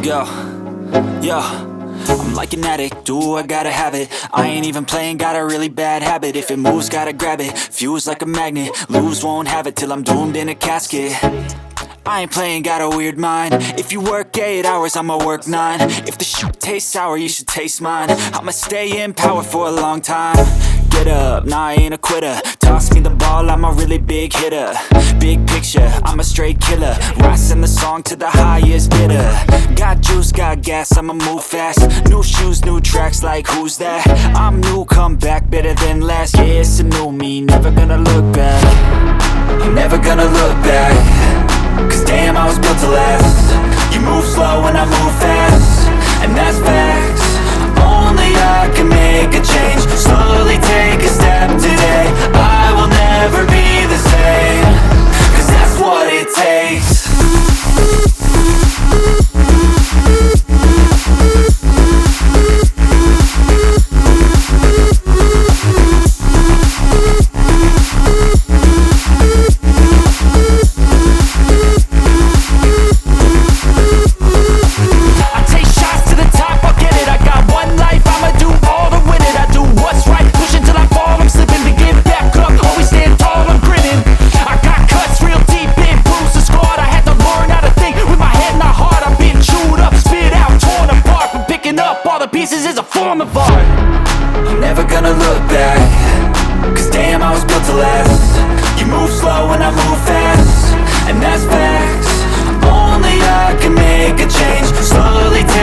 Let's go. Yo, I'm like an addict, do I gotta have it. I ain't even playing, got a really bad habit. If it moves, gotta grab it, fuse like a magnet. Lose, won't have it till I'm doomed in a casket. I ain't playing, got a weird mind. If you work 8 hours, I'ma work 9. If the shit tastes sour, you should taste mine. I'ma stay in power for a long time. Get up, nah, I ain't a quitter. Toss me the ball, I'm a really big hitter. Big picture, I'm a straight killer. Rising the song to the highest bidder. Got juice, got gas, I'ma move fast. New shoes, new tracks, like who's that? I'm new, come back, better than last. Yeah, it's a new me, never gonna look back. I'm never gonna look back. Cause damn, I was built to last. You move slow and I move fast, and that's facts. Only I can make a change. Slowly take a step today. I will never be the same. Cause that's what it takes. Pieces is a form of art. I'm never gonna look back. Cause damn, I was built to last. You move slow and I move fast, and that's facts. Only I can make a change. Slowly take